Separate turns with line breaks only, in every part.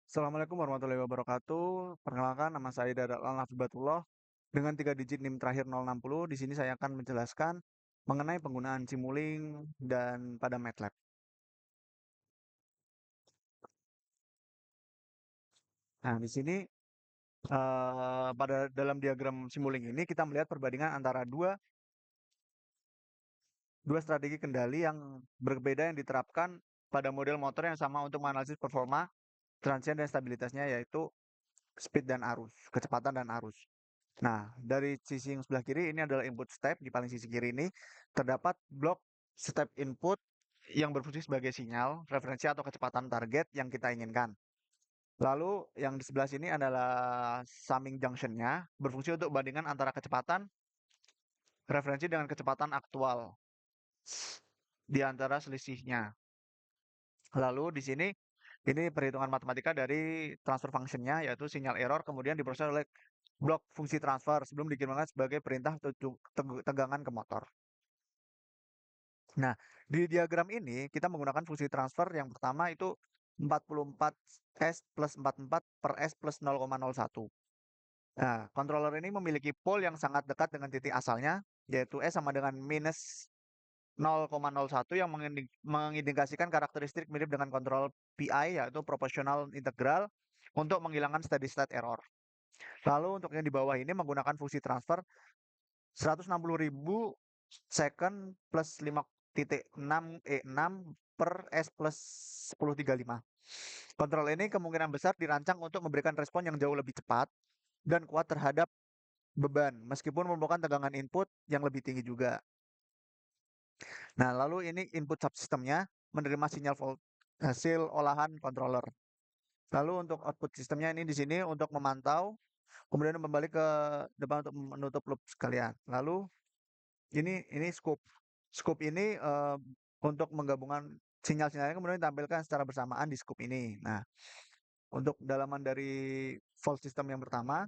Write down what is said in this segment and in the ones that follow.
Assalamualaikum warahmatullahi wabarakatuh. Perkenalkan, nama saya Dadan Afibatullah. Dengan 3 digit NIM terakhir 060, di sini saya akan menjelaskan mengenai penggunaan Simulink dan pada MATLAB. Nah, di sini pada dalam diagram Simulink ini kita melihat perbandingan antara dua strategi kendali yang berbeda yang diterapkan pada model motor yang sama untuk menganalisis performa, transien dan stabilitasnya, yaitu speed dan arus, kecepatan dan arus. Nah, dari sisi yang sebelah kiri ini adalah input step. Di paling sisi kiri ini terdapat blok step input yang berfungsi sebagai sinyal, referensi atau kecepatan target yang kita inginkan. Lalu yang di sebelah sini adalah summing junction-nya, berfungsi untuk bandingan antara kecepatan referensi dengan kecepatan aktual di antara selisihnya. Lalu di sini ini perhitungan matematika dari transfer function-nya, yaitu sinyal error kemudian diproses oleh blok fungsi transfer sebelum dikirimkan sebagai perintah tegangan ke motor. Nah, di diagram ini kita menggunakan fungsi transfer yang pertama itu 44S plus 44 per S plus 0,01. Nah, controller ini memiliki pole yang sangat dekat dengan titik asalnya, yaitu S sama dengan minus 0,01 yang mengindikasikan karakteristik mirip dengan kontrol PI, yaitu proportional integral, untuk menghilangkan steady state error. Lalu untuk yang di bawah ini menggunakan fungsi transfer 160.000 second plus 5.6 per S plus 1035. Kontrol ini kemungkinan besar dirancang untuk memberikan respon yang jauh lebih cepat dan kuat terhadap beban, meskipun memerlukan tegangan input yang lebih tinggi juga. Nah, lalu ini input subsistemnya menerima sinyal volt hasil olahan controller. Lalu untuk output sistemnya ini di sini untuk memantau, kemudian kembali ke depan untuk menutup loop sekalian. Lalu ini scope. Scope ini untuk menggabungkan sinyal-sinyalnya kemudian ditampilkan secara bersamaan di scope ini. Nah, untuk dalaman dari volt system yang pertama,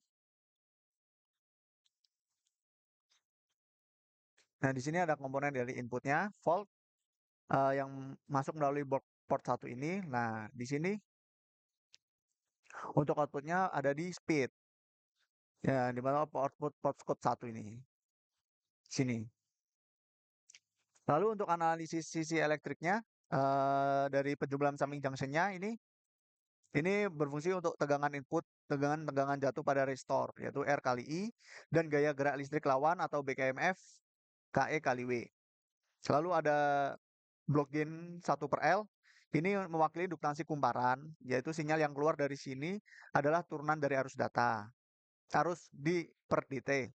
nah di sini ada komponen dari inputnya, volt yang masuk melalui port 1 ini. Nah, di sini untuk outputnya ada di speed. Ya, di mana output port scope 1 ini. Sini. Lalu untuk analisis sisi elektriknya dari penjumlahan summing junction-nya ini berfungsi untuk tegangan input, tegangan jatuh pada resistor, yaitu R kali I, dan gaya gerak listrik lawan atau BKMF KE kali W. Selalu ada blok gain 1 per L, ini mewakili duktansi kumparan, yaitu sinyal yang keluar dari sini adalah turunan dari arus data, arus di per dt.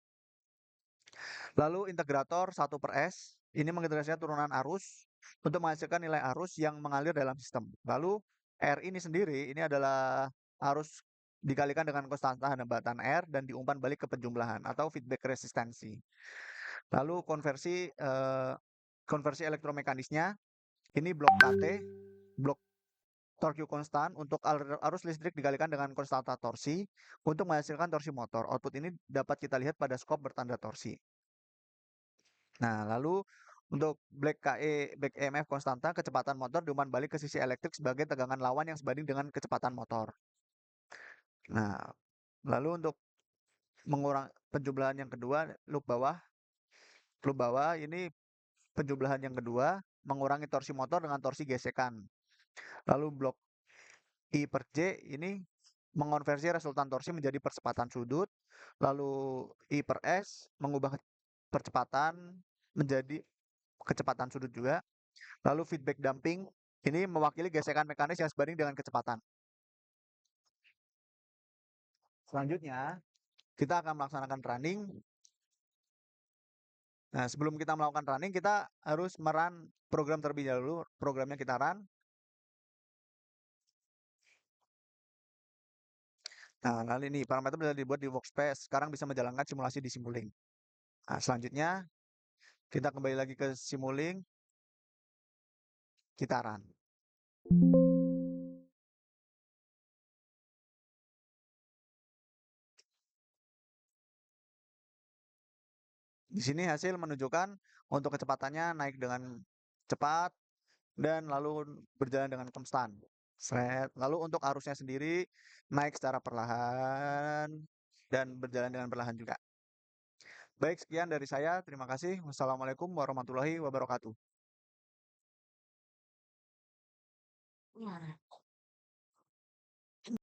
Lalu integrator 1 per S, ini mengintegrasikan turunan arus untuk menghasilkan nilai arus yang mengalir dalam sistem. Lalu R ini sendiri, ini adalah arus dikalikan dengan konstanta hambatan R dan diumpan balik ke penjumlahan atau feedback resistansi. Lalu konversi elektromekanisnya, ini blok KT, blok torque konstan untuk arus listrik dikalikan dengan konstanta torsi untuk menghasilkan torsi motor. Output ini dapat kita lihat pada skop bertanda torsi. Nah, lalu untuk back EMF konstanta, kecepatan motor diumpan balik ke sisi elektrik sebagai tegangan lawan yang sebanding dengan kecepatan motor. Nah, lalu untuk mengurang penjumlahan yang kedua, loop bawah ini penjumlahan yang kedua mengurangi torsi motor dengan torsi gesekan. Lalu blok I per J ini mengonversi resultan torsi menjadi percepatan sudut. Lalu I per S mengubah percepatan menjadi kecepatan sudut juga. Lalu feedback damping ini mewakili gesekan mekanis yang sebanding dengan kecepatan. Selanjutnya, kita akan melaksanakan running. Nah, sebelum kita melakukan running, kita harus merun program terlebih dahulu. Programnya kita run. Nah, lalu ini parameter bisa dibuat di workspace. Sekarang bisa menjalankan simulasi di Simulink. Nah, selanjutnya, kita kembali lagi ke Simulink. Kita run. Di sini hasil menunjukkan untuk kecepatannya naik dengan cepat dan lalu berjalan dengan konstan. Sret. Lalu untuk arusnya sendiri naik secara perlahan dan berjalan dengan perlahan juga. Baik, sekian dari saya. Terima kasih. Wassalamualaikum warahmatullahi wabarakatuh.